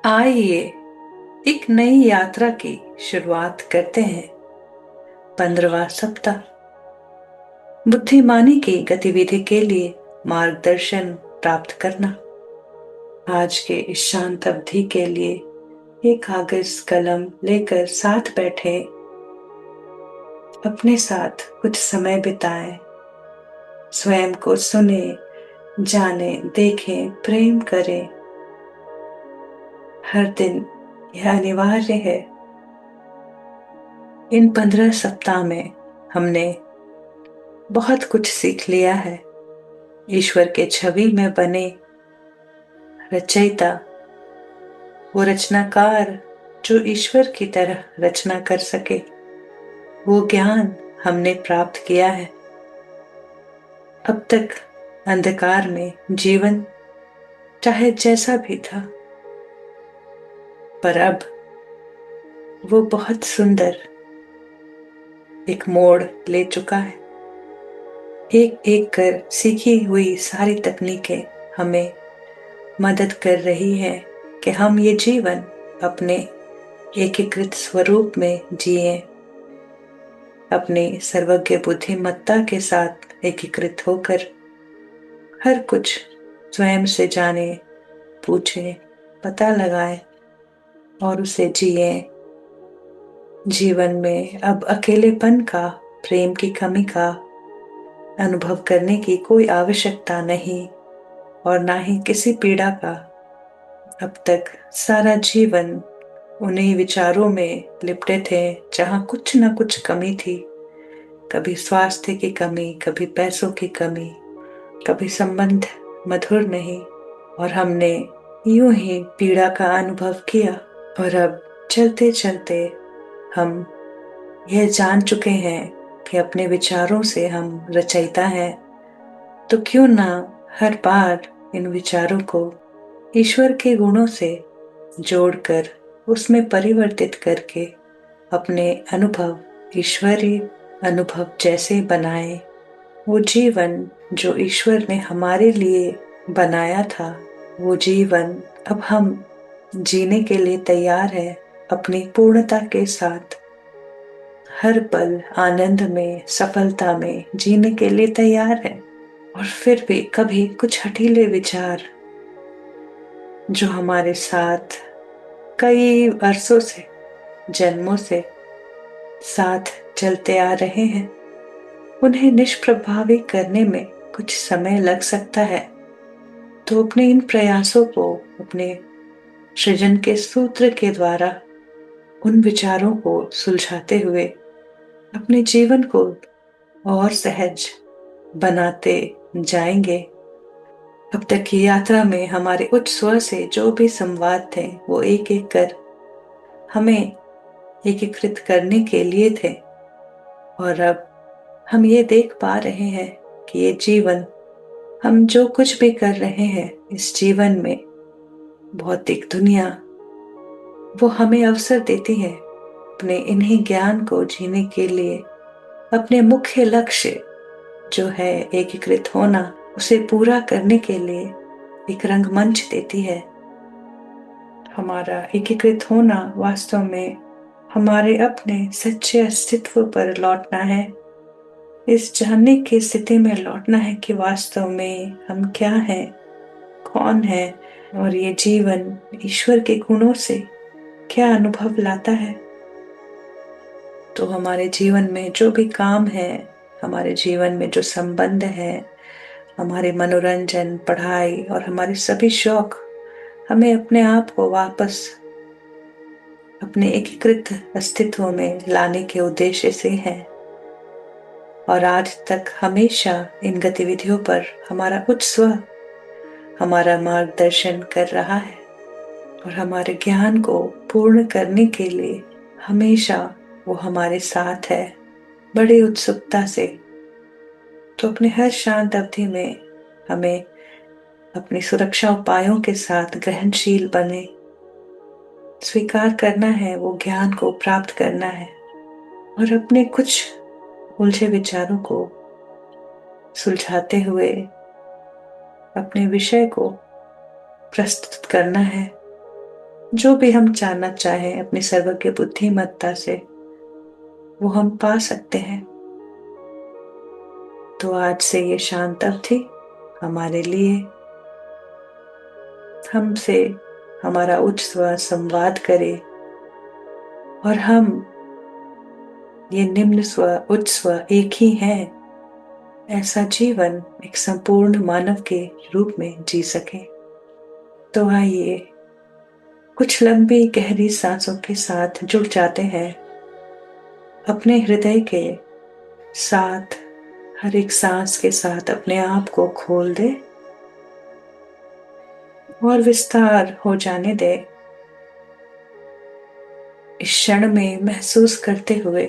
आइए एक नई यात्रा की शुरुआत करते हैं। 15वां सप्ताह बुद्धिमानी की गतिविधि के लिए मार्गदर्शन प्राप्त करना। आज के इस शांत अवधि के लिए एक कागज कलम लेकर साथ बैठे, अपने साथ कुछ समय बिताएं, स्वयं को सुने, जाने, देखें, प्रेम करें। हर दिन यह अनिवार्य है। इन 15 सप्ताह में हमने बहुत कुछ सीख लिया है। ईश्वर के छवि में बने रचयिता, वो रचनाकार जो ईश्वर की तरह रचना कर सके, वो ज्ञान हमने प्राप्त किया है। अब तक अंधकार में जीवन चाहे जैसा भी था, पर अब वो बहुत सुंदर एक मोड़ ले चुका है। एक एक कर सीखी हुई सारी तकनीकें हमें मदद कर रही है कि हम ये जीवन अपने एकीकृत स्वरूप में जिए, अपनी सर्वज्ञ बुद्धिमत्ता के साथ एकीकृत होकर हर कुछ स्वयं से जाने, पूछे, पता लगाए और उसे जिए। जीवन में अब अकेलेपन का, प्रेम की कमी का अनुभव करने की कोई आवश्यकता नहीं और ना ही किसी पीड़ा का। अब तक सारा जीवन उन्हीं विचारों में लिपटे थे जहां कुछ न कुछ कमी थी। कभी स्वास्थ्य की कमी, कभी पैसों की कमी, कभी संबंध मधुर नहीं, और हमने यूं ही पीड़ा का अनुभव किया। और अब चलते चलते हम यह जान चुके हैं कि अपने विचारों से हम रचयिता हैं, तो क्यों ना हर बार इन विचारों को ईश्वर के गुणों से जोड़कर, उसमें परिवर्तित करके अपने अनुभव ईश्वरीय अनुभव जैसे बनाए। वो जीवन जो ईश्वर ने हमारे लिए बनाया था, वो जीवन अब हम जीने के लिए तैयार है, अपनी पूर्णता के साथ हर पल आनंद में, सफलता में जीने के लिए तैयार है। और फिर भी कभी कुछ हठीले विचार जो हमारे साथ कई वर्षों से, जन्मों से साथ चलते आ रहे हैं, उन्हें निष्प्रभावी करने में कुछ समय लग सकता है। तो अपने इन प्रयासों को अपने सृजन के सूत्र के द्वारा उन विचारों को सुलझाते हुए अपने जीवन को और सहज बनाते जाएंगे। अब तक की यात्रा में हमारे उच्च स्वर से जो भी संवाद थे, वो एक एक कर हमें एकीकृत करने के लिए थे। और अब हम ये देख पा रहे हैं कि ये जीवन, हम जो कुछ भी कर रहे हैं इस जीवन में, भौतिक दुनिया, वो हमें अवसर देती है अपने इन्हीं ज्ञान को जीने के लिए। अपने मुख्य लक्ष्य जो है एकीकृत होना, उसे पूरा करने के लिए एक रंगमंच देती है। हमारा एकीकृत होना वास्तव में हमारे अपने सच्चे अस्तित्व पर लौटना है। इस जानने की स्थिति में लौटना है कि वास्तव में हम क्या हैं, कौन है, और ये जीवन ईश्वर के गुणों से क्या अनुभव लाता है। तो हमारे जीवन में जो भी काम है, हमारे जीवन में जो संबंध है, हमारे मनोरंजन, पढ़ाई और हमारे सभी शौक, हमें अपने आप को वापस अपने एकीकृत अस्तित्व में लाने के उद्देश्य से है। और आज तक हमेशा इन गतिविधियों पर हमारा उच्च स्व हमारा मार्गदर्शन कर रहा है और हमारे ज्ञान को पूर्ण करने के लिए हमेशा वो हमारे साथ है, बड़ी उत्सुकता से। तो अपने हर शांत अवधि में हमें अपनी सुरक्षा उपायों के साथ ग्रहणशील बने, स्वीकार करना है, वो ज्ञान को प्राप्त करना है और अपने कुछ उलझे विचारों को सुलझाते हुए अपने विषय को प्रस्तुत करना है। जो भी हम जानना चाहें अपनी सर्वज्ञ बुद्धिमत्ता से, वो हम पा सकते हैं। तो आज से ये शांत अवधि हमारे लिए, हमसे हमारा उच्च स्व संवाद करे और हम ये निम्न स्व उच्च स्व एक ही हैं, ऐसा जीवन एक संपूर्ण मानव के रूप में जी सके। तो आइए कुछ लंबी गहरी सांसों के साथ जुड़ जाते हैं अपने हृदय के साथ। हर एक सांस के साथ अपने आप को खोल दे और विस्तार हो जाने दे। इस क्षण में महसूस करते हुए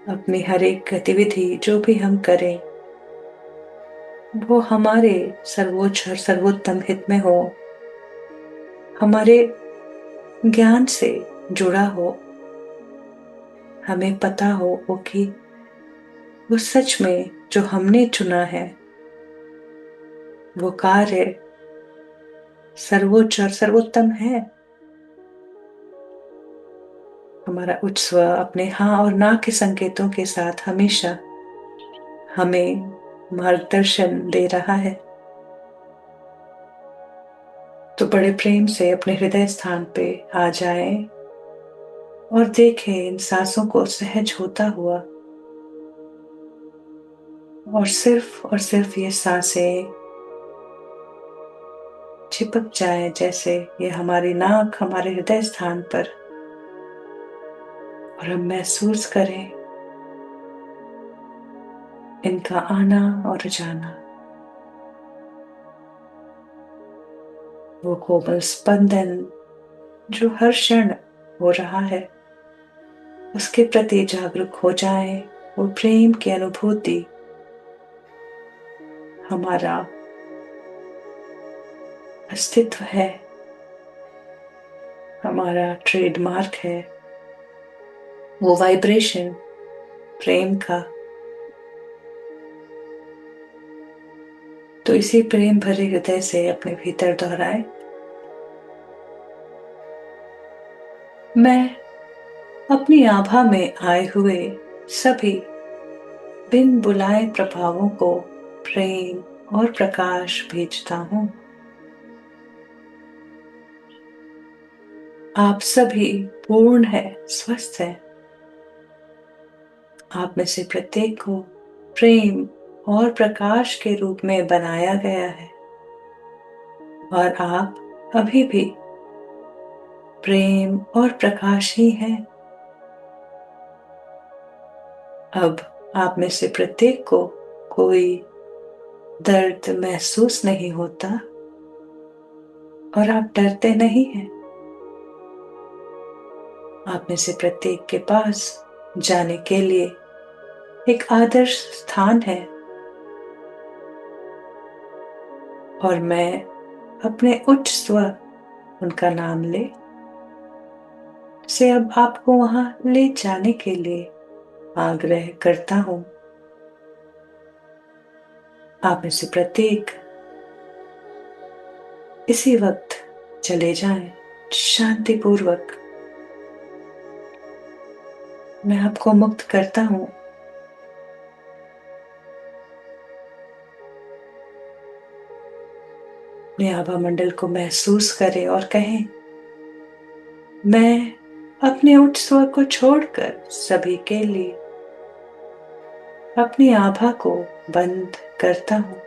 अपनी हर एक गतिविधि जो भी हम करें वो हमारे सर्वोच्च और सर्वोत्तम हित में हो, हमारे ज्ञान से जुड़ा हो, हमें पता हो कि वो सच में जो हमने चुना है वो कार्य सर्वोच्च और सर्वोत्तम है। हमारा उच्च स्व अपने हाँ और ना के संकेतों के साथ हमेशा हमें मार्गदर्शन दे रहा है। तो बड़े प्रेम से अपने हृदय स्थान पे आ जाएं और देखें इन सांसों को सहज होता हुआ, और सिर्फ ये सांसें चिपक जाए जैसे ये हमारी नाक हमारे हृदय स्थान पर, और हम महसूस करें इनका आना और जाना। वो कोमल स्पंदन जो हर क्षण हो रहा है उसके प्रति जागरूक हो जाएं। वो प्रेम की अनुभूति हमारा अस्तित्व है, हमारा ट्रेडमार्क है, वो वाइब्रेशन प्रेम का। तो इसी प्रेम भरे हृदय से अपने भीतर दोहराए, मैं अपनी आभा में आए हुए सभी बिन बुलाए प्रभावों को प्रेम और प्रकाश भेजता हूं। आप सभी पूर्ण है, स्वस्थ है। आप में से प्रत्येक को प्रेम और प्रकाश के रूप में बनाया गया है और आप अभी भी प्रेम और प्रकाश ही हैं। अब आप में से प्रत्येक को कोई दर्द महसूस नहीं होता और आप डरते नहीं हैं। आप में से प्रत्येक के पास जाने के लिए एक आदर्श स्थान है और मैं अपने उच्च स्व उनका नाम ले से अब आपको वहां ले जाने के लिए आग्रह करता हूं। आप में से प्रत्येक इसी वक्त चले जाएं शांतिपूर्वक। मैं आपको मुक्त करता हूं। अपने आभा मंडल को महसूस करें और कहें, मैं अपने उच्च स्व को छोड़कर सभी के लिए अपनी आभा को बंद करता हूं।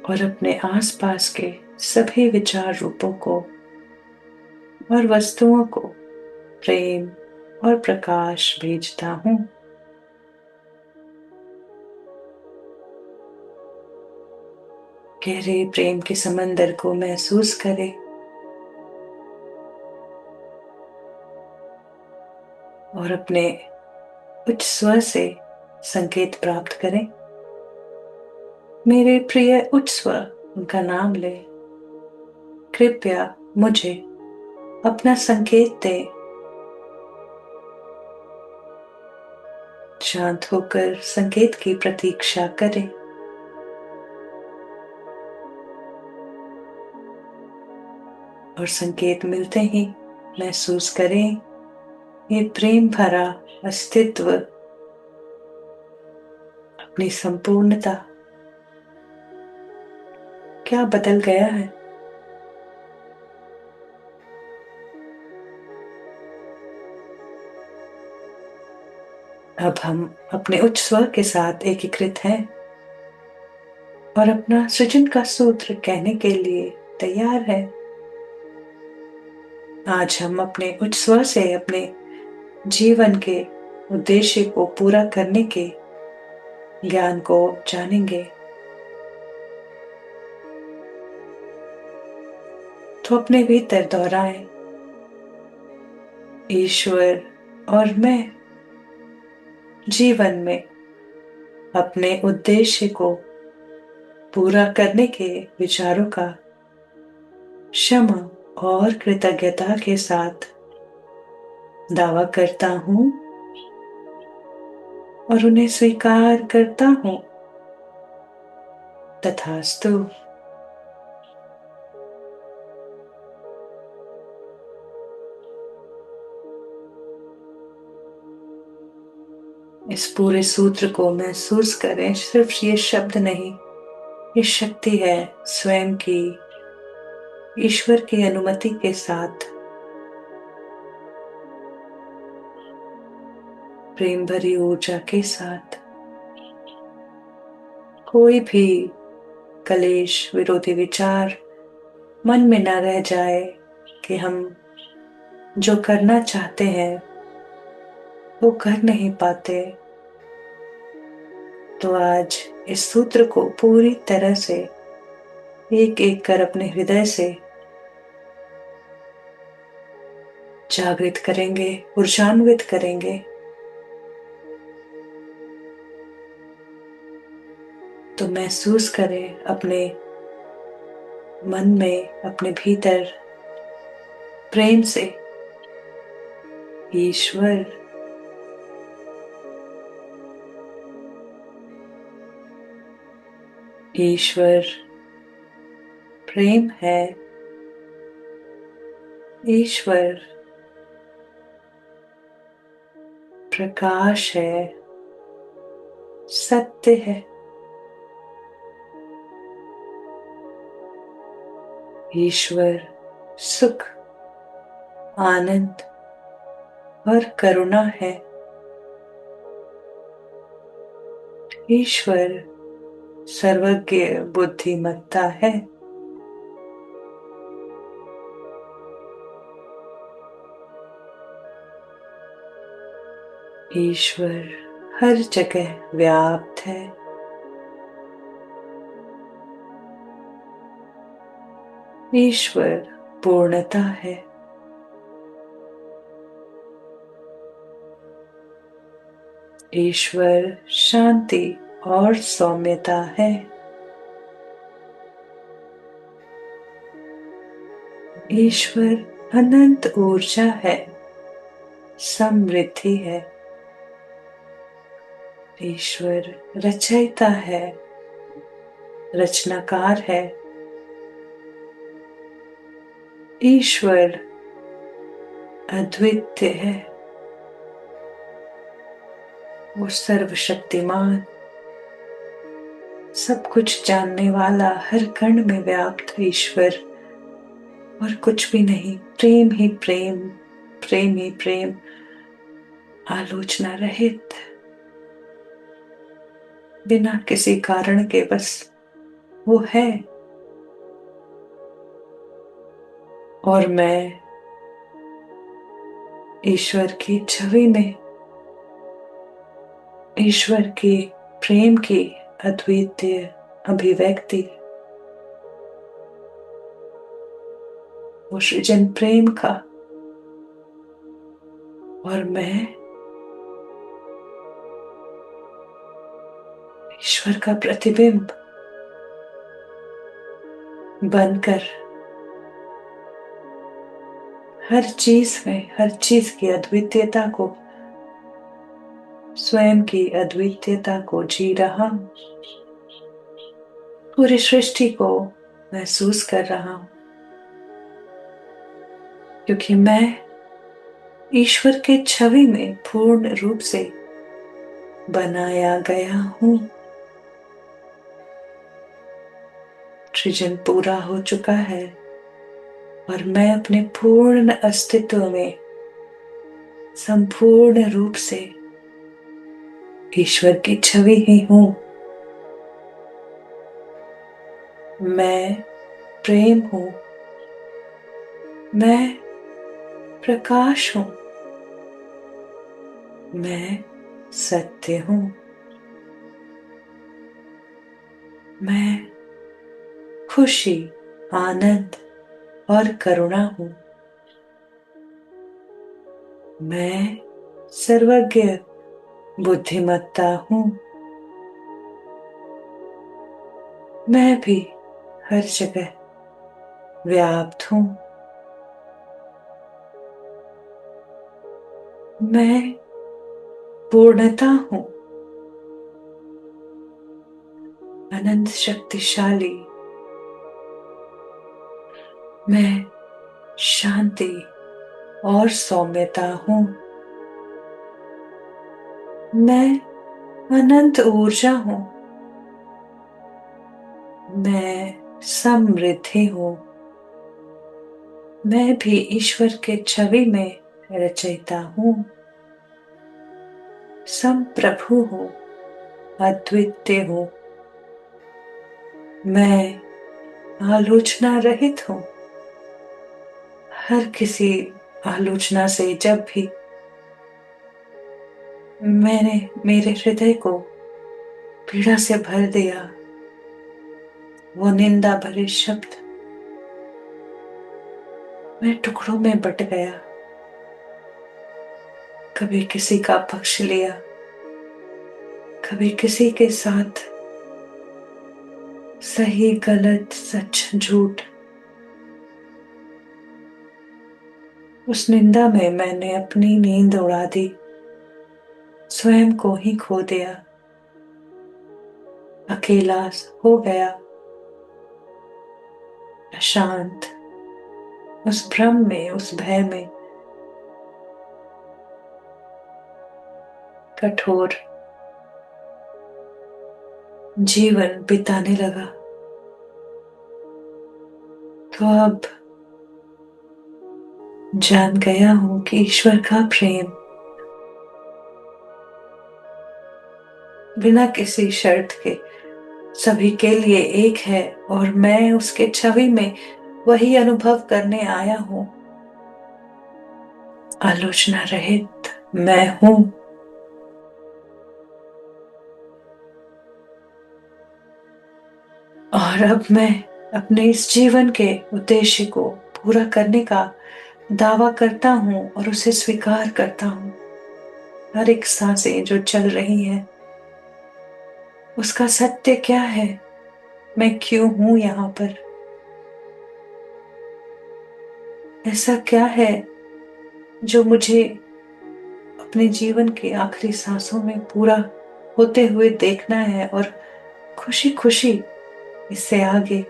और अपने आसपास के सभी विचार रूपों को और वस्तुओं को प्रेम और प्रकाश भेजता हूं। गहरे प्रेम के समंदर को महसूस करें और अपने उच्च स्व से संकेत प्राप्त करें। मेरे प्रिय उच्च स्व उनका नाम ले, कृपया मुझे अपना संकेत दें। शांत होकर संकेत की प्रतीक्षा करें। और संकेत मिलते ही महसूस करें ये प्रेम भरा अस्तित्व, अपनी संपूर्णता क्या बदल गया है। अब हम अपने उच्च स्वर के साथ एकीकृत हैं और अपना सृजन का सूत्र कहने के लिए तैयार है। आज हम अपने उच्च स्वर से अपने जीवन के उद्देश्य को पूरा करने के ज्ञान को जानेंगे। तो अपने भीतर दोहराएं, ईश्वर और मैं जीवन में अपने उद्देश्य को पूरा करने के विचारों का क्षमा और कृतज्ञता के साथ दावा करता हूं और उन्हें स्वीकार करता हूं। तथास्तु। इस पूरे सूत्र को महसूस करें, सिर्फ ये शब्द नहीं, ये शक्ति है स्वयं की, ईश्वर की अनुमति के साथ प्रेम भरी ऊर्जा के साथ। कोई भी कलेश, विरोधी विचार मन में ना रह जाए कि हम जो करना चाहते हैं वो कर नहीं पाते। तो आज इस सूत्र को पूरी तरह से एक एक कर अपने हृदय से जागृत करेंगे, ऊर्जान्वित करेंगे। तो महसूस करें अपने मन में, अपने भीतर प्रेम से, ईश्वर ईश्वर प्रेम है, ईश्वर प्रकाश है, सत्य है, ईश्वर सुख, आनंद और करुणा है, ईश्वर सर्वज्ञ बुद्धिमत्ता है, ईश्वर हर जगह व्याप्त है, ईश्वर पूर्णता है, ईश्वर शांति और सौम्यता है, ईश्वर अनंत ऊर्जा है, समृद्धि है, ईश्वर रचयिता है, रचनाकार है, ईश्वर अद्वितीय है, वो सर्वशक्तिमान, सब कुछ जानने वाला, हर कण में व्याप्त ईश्वर और कुछ भी नहीं, प्रेम ही प्रेम, प्रेम ही प्रेम, आलोचना रहित, बिना किसी कारण के बस वो है। और मैं ईश्वर की छवि में, ईश्वर की प्रेम की अद्वितीय अभिव्यक्ति, वो सृजन प्रेम का, और मैं ईश्वर का प्रतिबिंब बनकर हर चीज में, हर चीज की अद्वितीयता को स्वयं की अद्वितीयता को जी रहा हूं, पूरी सृष्टि को महसूस कर रहा हूं, क्योंकि मैं ईश्वर के छवि में पूर्ण रूप से बनाया गया हूं। सृजन पूरा हो चुका है और मैं अपने पूर्ण अस्तित्व में संपूर्ण रूप से ईश्वर की छवि ही हूं। मैं प्रेम हूं, मैं प्रकाश हूं, मैं सत्य हूं, मैं खुशी, आनंद और करुणा हूं, मैं सर्वज्ञ बुद्धिमत्ता हूं, मैं भी हर जगह व्याप्त हूं, मैं पूर्णता हूं, अनंत शक्तिशाली, मैं शांति और सौम्यता हूं, मैं अनंत ऊर्जा हूं, मैं समृद्धि हूं, मैं भी ईश्वर के छवि में रचयिता हूं, संप्रभु हूं, अद्वितीय हूं, मैं आलोचना रहित हूं। हर किसी आलोचना से जब भी मैंने मेरे हृदय को पीड़ा से भर दिया, वो निंदा भरे शब्द, मैं टुकड़ों में बट गया। कभी किसी का पक्ष लिया, कभी किसी के साथ सही गलत सच झूठ, उस निंदा में मैंने अपनी नींद उड़ा दी, स्वयं को ही खो दिया, अकेला हो गया, अशांत, उस भ्रम में, उस भय में, कठोर जीवन बिताने लगा। तो अब जान गया हूं कि ईश्वर का प्रेम बिना किसी शर्त के सभी के लिए एक है और मैं उसके छवि में वही अनुभव करने आया हूं। आलोचना रहित मैं हूं। और अब मैं अपने इस जीवन के उद्देश्य को पूरा करने का दावा करता हूं और उसे स्वीकार करता हूं। हर एक सांसें जो चल रही हैं, उसका सत्य क्या है, मैं क्यों हूं यहाँ पर, ऐसा क्या है जो मुझे अपने जीवन के आखिरी सांसों में पूरा होते हुए देखना है और खुशी खुशी इससे आगे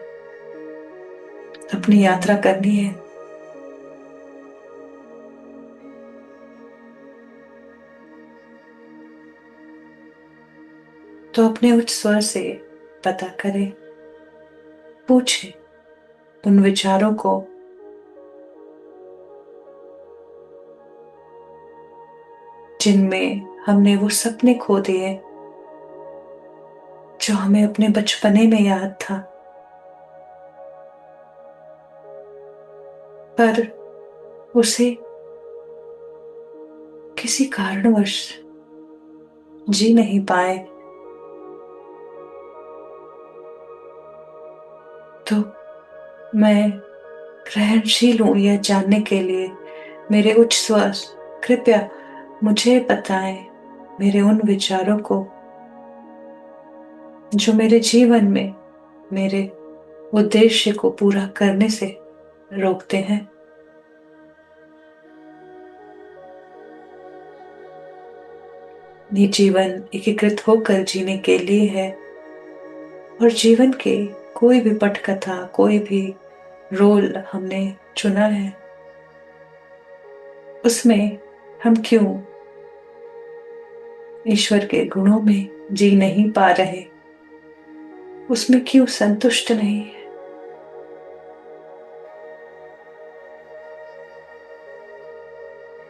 अपनी यात्रा करनी है। तो अपने उच्च स्वर से पता करें, पूछे उन विचारों को जिनमें हमने वो सपने खो दिए जो हमें अपने बचपने में याद था, पर उसे किसी कारणवश जी नहीं पाए। तो मैं ग्रहणशील हूं यह जानने के लिए। मेरे उच्च स्वर कृपया मुझे बताएं मेरे उन विचारों को जो मेरे जीवन में मेरे उद्देश्य को पूरा करने से रोकते हैं। ये जीवन एकीकृत होकर जीने के लिए है और जीवन के कोई भी पटकथा, कोई भी रोल हमने चुना है, उसमें हम क्यों ईश्वर के गुणों में जी नहीं पा रहे, उसमें क्यों संतुष्ट नहीं है।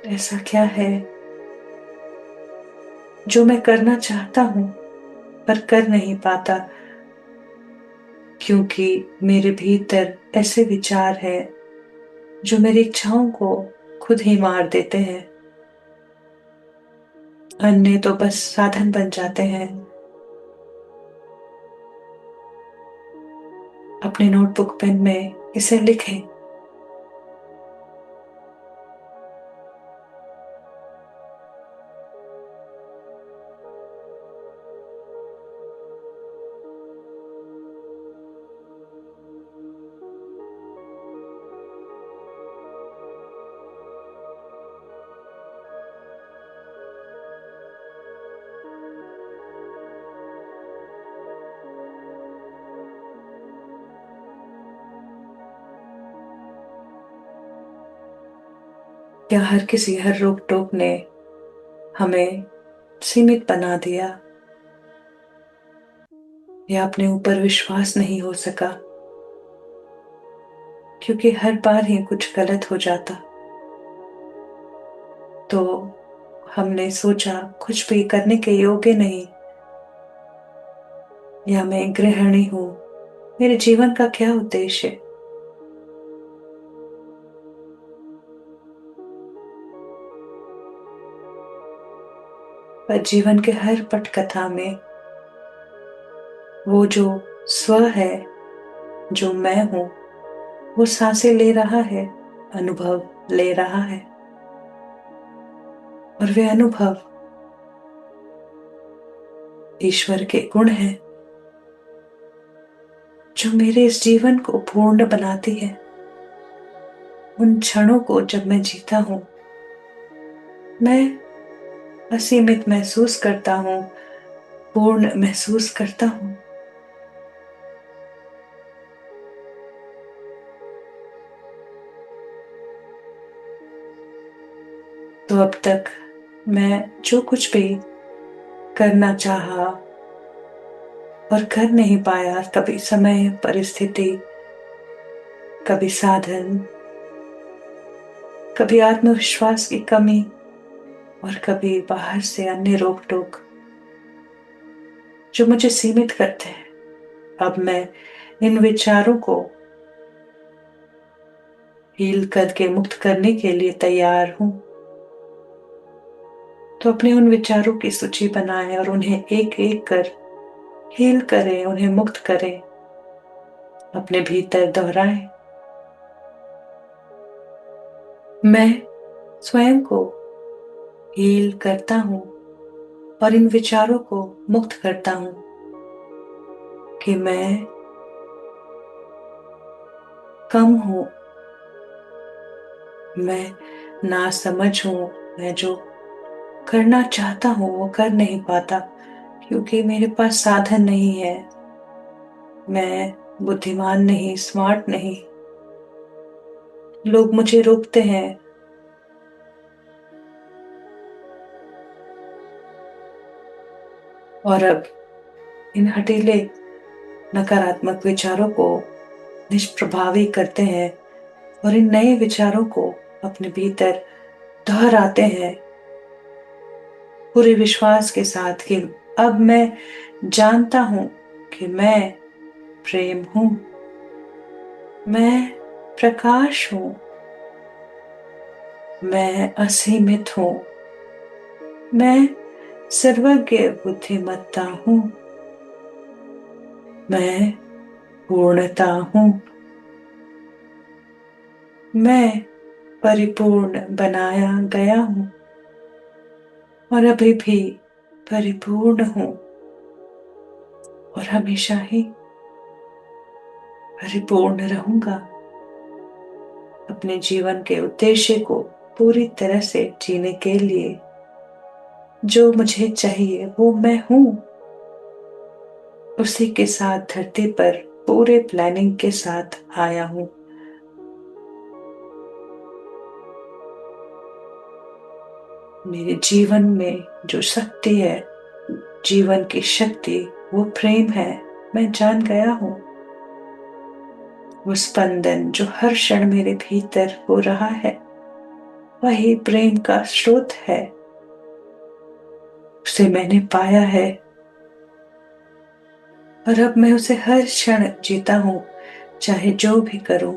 ऐसा क्या है जो मैं करना चाहता हूं पर कर नहीं पाता, क्योंकि मेरे भीतर ऐसे विचार हैं जो मेरी इच्छाओं को खुद ही मार देते हैं। अन्य तो बस साधन बन जाते हैं। अपने नोटबुक पेन में इसे लिखें। क्या हर किसी, हर रोक टोक ने हमें सीमित बना दिया, या अपने ऊपर विश्वास नहीं हो सका, क्योंकि हर बार ही कुछ गलत हो जाता तो हमने सोचा कुछ भी करने के योग्य नहीं, या मैं गृहिणी हूं, मेरे जीवन का क्या उद्देश्य है। पर जीवन के हर पटकथा में वो जो स्व है, जो मैं हूं, वो सांसें ले रहा है, अनुभव ले रहा है, और वे अनुभव ईश्वर के गुण हैं जो मेरे इस जीवन को पूर्ण बनाती है। उन क्षणों को जब मैं जीता हूं, मैं असीमित महसूस करता हूं, पूर्ण महसूस करता हूं। तो अब तक मैं जो कुछ भी करना चाहा और कर नहीं पाया, कभी समय, परिस्थिति, कभी साधन, कभी आत्मविश्वास की कमी, और कभी बाहर से अन्य रोक टोक जो मुझे सीमित करते हैं, अब मैं इन विचारों को हील करके मुक्त करने के लिए तैयार हूं। तो अपने उन विचारों की सूची बनाएं और उन्हें एक एक कर हील करें, उन्हें मुक्त करें, अपने भीतर दोहराएं। मैं स्वयं को हील करता हूं और इन विचारों को मुक्त करता हूं कि मैं कम हूं, मैं नासमझ हूं, मैं जो करना चाहता हूं वो कर नहीं पाता, क्योंकि मेरे पास साधन नहीं है, मैं बुद्धिमान नहीं, स्मार्ट नहीं, लोग मुझे रोकते हैं। और अब इन हठीले नकारात्मक विचारों को निष्प्रभावी करते हैं और इन नए विचारों को अपने भीतर दोहराते हैं पूरे विश्वास के साथ कि अब मैं जानता हूं कि मैं प्रेम हूं, मैं प्रकाश हूं, मैं असीमित हूं, मैं सर्वज्ञ बुद्धिमत्ता हूं, मैं पूर्णता हूं, मैं परिपूर्ण बनाया गया हूं और अभी भी परिपूर्ण हूं और हमेशा ही परिपूर्ण रहूंगा। अपने जीवन के उद्देश्य को पूरी तरह से जीने के लिए जो मुझे चाहिए वो मैं हूं, उसी के साथ धरती पर पूरे प्लानिंग के साथ आया हूं। मेरे जीवन में जो शक्ति है, जीवन की शक्ति, वो प्रेम है। मैं जान गया हूं, वो स्पंदन जो हर क्षण मेरे भीतर हो रहा है, वही प्रेम का स्रोत है। उसे मैंने पाया है और अब मैं उसे हर क्षण जीता हूं, चाहे जो भी करूं।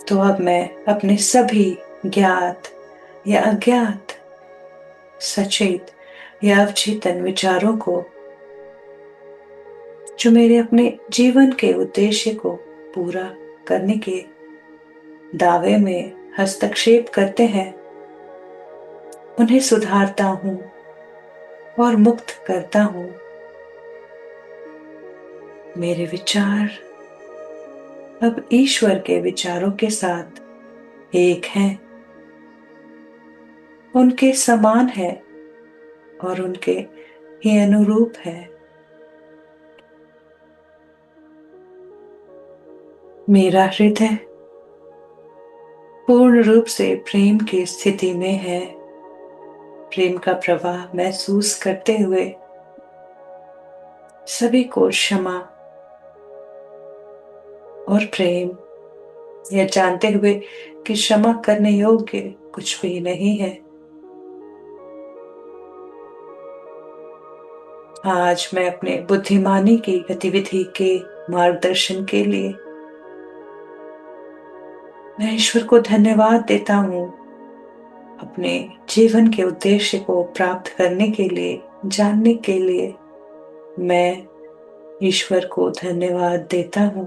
तो अब मैं अपने सभी ज्ञात या अज्ञात, सचेत या अवचेतन विचारों को, जो मेरे अपने जीवन के उद्देश्य को पूरा करने के दावे में हस्तक्षेप करते हैं, उन्हें सुधारता हूं और मुक्त करता हूं। मेरे विचार अब ईश्वर के विचारों के साथ एक हैं, उनके समान है और उनके ही अनुरूप है। मेरा हृदय पूर्ण रूप से प्रेम की स्थिति में है। प्रेम का प्रवाह महसूस करते हुए सभी को क्षमा और प्रेम, यह जानते हुए कि क्षमा करने योग्य कुछ भी नहीं है। आज मैं अपने बुद्धिमानी की गतिविधि के मार्गदर्शन के लिए मैं ईश्वर को धन्यवाद देता हूँ। अपने जीवन के उद्देश्य को प्राप्त करने के लिए, जानने के लिए मैं ईश्वर को धन्यवाद देता हूँ।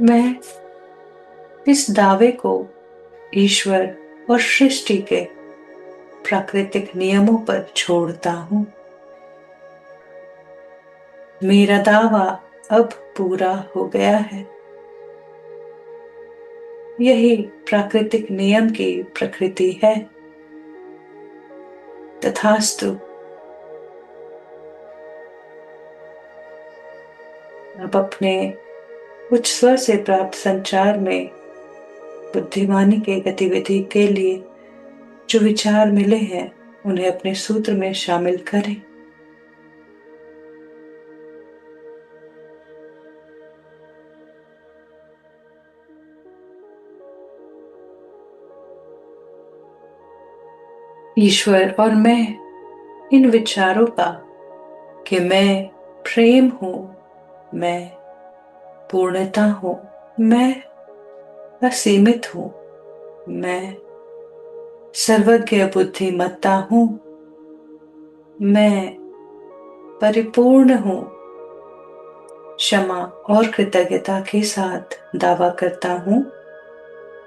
मैं इस दावे को ईश्वर और सृष्टि के प्राकृतिक नियमों पर छोड़ता हूँ। मेरा दावा अब पूरा हो गया है। यही प्राकृतिक नियम की प्रकृति है। तथास्तु। अब अपने उच्च स्वर से प्राप्त संचार में बुद्धिमानी के गतिविधि के लिए जो विचार मिले हैं, उन्हें अपने सूत्र में शामिल करें। ईश्वर और मैं इन विचारों का कि मैं प्रेम हूं, मैं पूर्णता हूं, मैं असीमित हूं, मैं सर्वज्ञ बुद्धिमत्ता हूं, मैं परिपूर्ण हूं, क्षमा और कृतज्ञता के साथ दावा करता हूं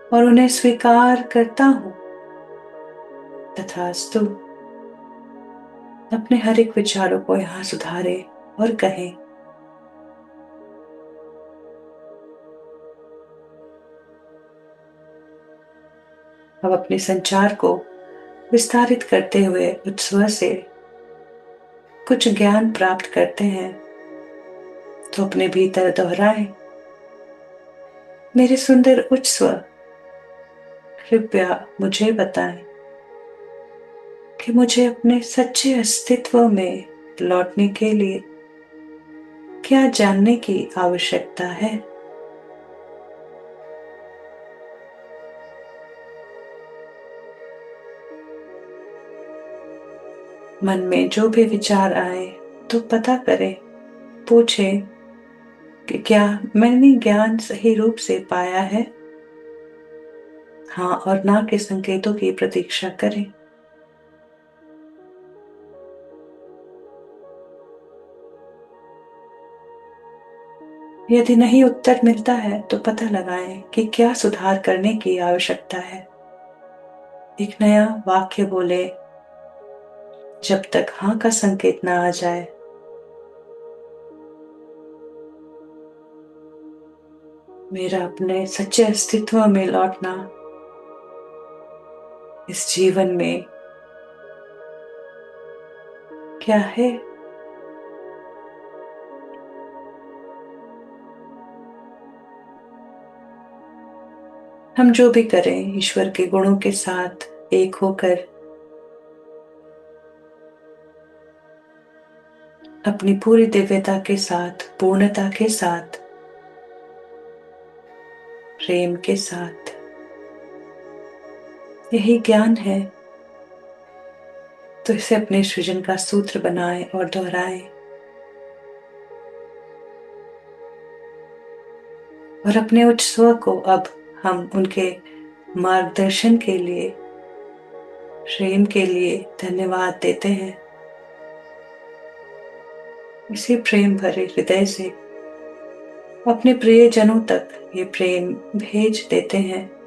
और उन्हें स्वीकार करता हूं। तथास्तु। अपने हर एक विचारों को यहां सुधारें और कहें, अब अपने संचार को विस्तारित करते हुए उच्च स्वर से कुछ ज्ञान प्राप्त करते हैं तो अपने भीतर दोहराएं। मेरे सुंदर उच्च स्वर, कृपया मुझे बताएं कि मुझे अपने सच्चे अस्तित्व में लौटने के लिए क्या जानने की आवश्यकता है। मन में जो भी विचार आए तो पता करें, पूछें कि क्या मैंने ज्ञान सही रूप से पाया है। हाँ और ना के संकेतों की प्रतीक्षा करें। यदि नहीं उत्तर मिलता है तो पता लगाएं कि क्या सुधार करने की आवश्यकता है। एक नया वाक्य बोले जब तक हाँ का संकेत ना आ जाए। मेरा अपने सच्चे अस्तित्व में लौटना इस जीवन में क्या है। हम जो भी करें ईश्वर के गुणों के साथ एक होकर अपनी पूरी दिव्यता के साथ, पूर्णता के साथ, प्रेम के साथ। यही ज्ञान है, तो इसे अपने सृजन का सूत्र बनाएं और दोहराएं। और अपने उच्च स्व को अब हम उनके मार्गदर्शन के लिए, प्रेम के लिए धन्यवाद देते हैं। इसी प्रेम भरे हृदय से अपने प्रियजनों तक ये प्रेम भेज देते हैं।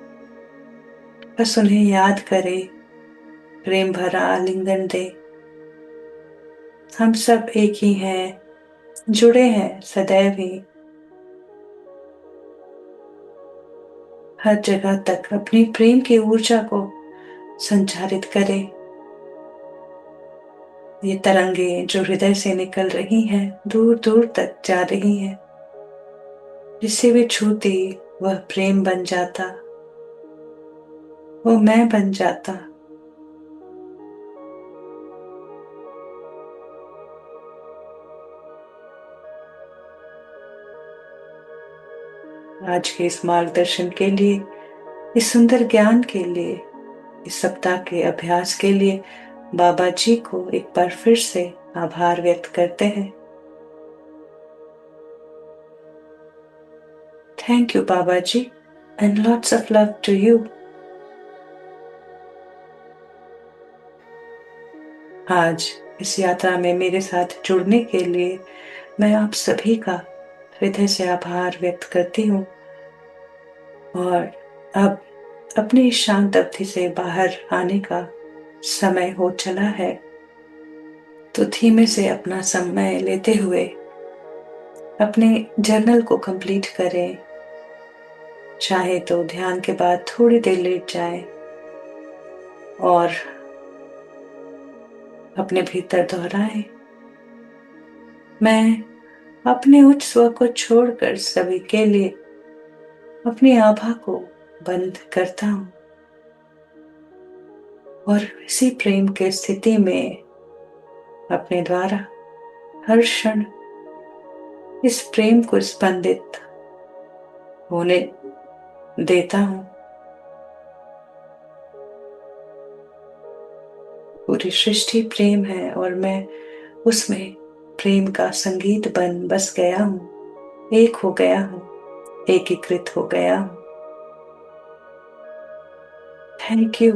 बस उन्हें याद करें, प्रेम भरा आलिंगन दे। हम सब एक ही हैं, जुड़े हैं सदैव ही। हर जगह तक अपनी प्रेम की ऊर्जा को संचारित करें। ये तरंगे जो हृदय से निकल रही हैं, दूर दूर तक जा रही हैं। जिसे भी छूती वह प्रेम बन जाता, वो मैं बन जाता। आज के इस मार्गदर्शन के लिए, इस सुंदर ज्ञान के लिए, इस सप्ताह के अभ्यास के लिए बाबा जी को एक बार फिर से आभार व्यक्त करते हैं। Thank you Baba ji, and lots of love to you. आज इस यात्रा में मेरे साथ जुड़ने के लिए मैं आप सभी का हृदय से आभार व्यक्त करती हूँ। और अब अपनी इस शांत अवधि से बाहर आने का समय हो चला है, तो धीमे से अपना समय लेते हुए अपने जर्नल को कंप्लीट करें। चाहे तो ध्यान के बाद थोड़ी देर लेट जाएं और अपने भीतर दोहराएं, मैं अपने उच्च स्व को छोड़कर सभी के लिए अपनी आभा को बंद करता हूं। और इसी प्रेम के स्थिति में अपने द्वारा हर क्षण इस प्रेम को स्पंदित होने देता हूं। पूरी सृष्टि प्रेम है और मैं उसमें प्रेम का संगीत बन बस गया हूं, एक हो गया हूं, एकीकृत हो गया हूं। Thank you.